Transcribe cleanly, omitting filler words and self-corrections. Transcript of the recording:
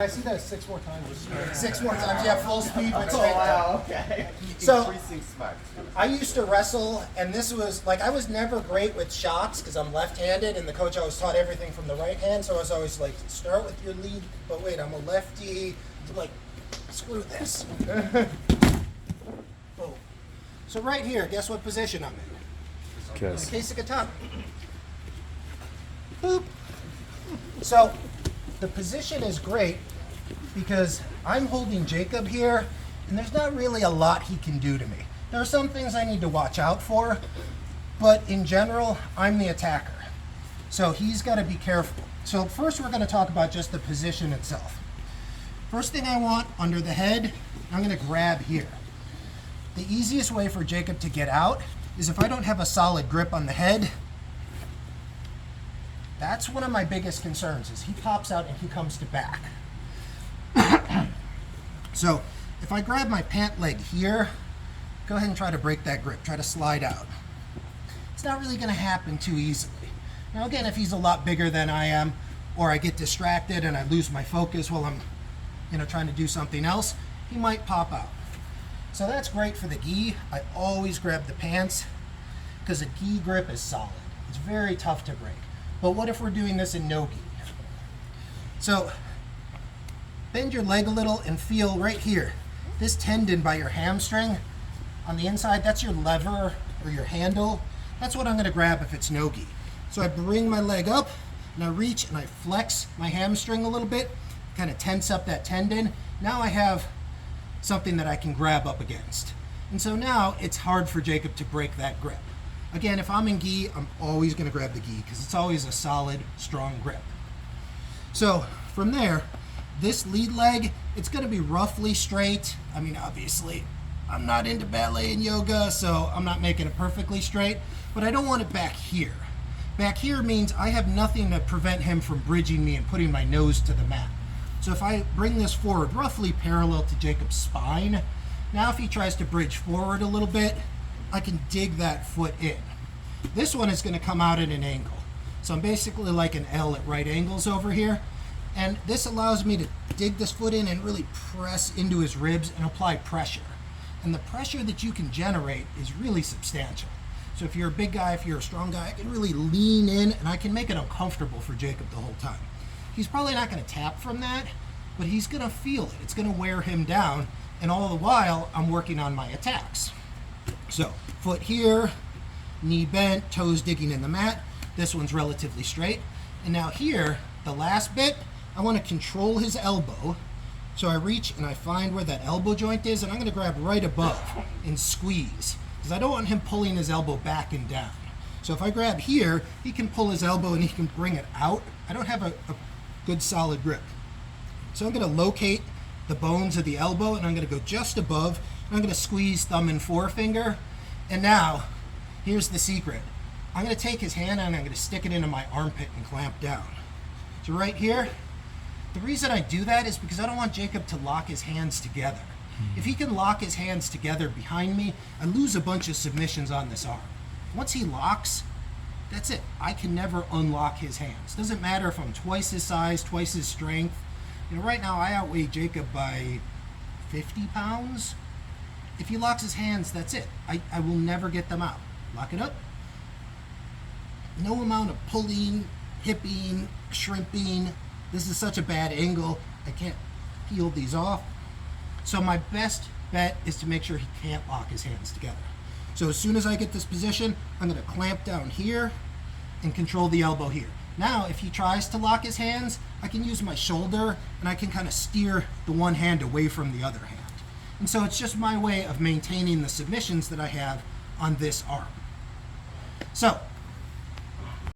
I see that 6 more times. 6 more times, yeah, full speed with strength. Wow, okay. So, Increasing specs. I used to wrestle, and this was, like, I was never great with shots because I'm left-handed, and the coach always taught everything from the right hand, so I was always like, start with your lead, but wait, I'm a lefty, I'm like, screw this. Boom. So right here, guess what position I'm in? Kiss. Keisakatana. Boop. So, the position is great because I'm holding Jacob here, and there's not really a lot he can do to me. There are some things I need to watch out for, but in general, I'm the attacker. So he's got to be careful. So first we're going to talk about just the position itself. First thing I want under the head, I'm going to grab here. The easiest way for Jacob to get out is if I don't have a solid grip on the head. That's one of my biggest concerns is he pops out and he comes to back. So if I grab my pant leg here, go ahead and try to break that grip, try to slide out. It's not really gonna happen too easily. Now again, if he's a lot bigger than I am, or I get distracted and I lose my focus while I'm trying to do something else, he might pop out. So that's great for the gi. I always grab the pants because a gi grip is solid. It's very tough to break. But what if we're doing this in no gi? So bend your leg a little and feel right here. This tendon by your hamstring on the inside, that's your lever or your handle. That's what I'm gonna grab if it's no gi. So I bring my leg up and I reach and I flex my hamstring a little bit, kind of tense up that tendon. Now I have something that I can grab up against. And so now it's hard for Jacob to break that grip. Again, if I'm in gi, I'm always going to grab the gi because it's always a solid, strong grip. So from there, this lead leg, it's going to be roughly straight. I mean, obviously, I'm not into ballet and yoga, so I'm not making it perfectly straight, but I don't want it back here. Back here means I have nothing to prevent him from bridging me and putting my nose to the mat. So if I bring this forward roughly parallel to Jacob's spine, now if he tries to bridge forward a little bit, I can dig that foot in. This one is going to come out at an angle. So I'm basically like an L at right angles over here. And this allows me to dig this foot in and really press into his ribs and apply pressure. And the pressure that you can generate is really substantial. So if you're a big guy, if you're a strong guy, I can really lean in and I can make it uncomfortable for Jacob the whole time. He's probably not going to tap from that, but he's going to feel it. It's going to wear him down. And all the while, I'm working on my attacks. So, foot here, knee bent, toes digging in the mat. This one's relatively straight. And now here, the last bit, I want to control his elbow. So I reach and I find where that elbow joint is, and I'm going to grab right above and squeeze. Because I don't want him pulling his elbow back and down. So if I grab here, he can pull his elbow and he can bring it out. I don't have a good solid grip. So I'm going to locate the bones of the elbow, and I'm going to go just above. I'm going to squeeze thumb and forefinger. And now, here's the secret. I'm going to take his hand and I'm going to stick it into my armpit and clamp down. So right here, the reason I do that is because I don't want Jacob to lock his hands together. If he can lock his hands together behind me, I lose a bunch of submissions on this arm. Once he locks, that's it. I can never unlock his hands. Doesn't matter if I'm twice his size, twice his strength. Right now I outweigh Jacob by 50 pounds. If he locks his hands, that's it. I will never get them out. Lock it up. No amount of pulling, hipping, shrimping. This is such a bad angle. I can't peel these off. So my best bet is to make sure he can't lock his hands together. So as soon as I get this position, I'm going to clamp down here and control the elbow here. Now, if he tries to lock his hands, I can use my shoulder and I can kind of steer the one hand away from the other hand. And so it's just my way of maintaining the submissions that I have on this arm. So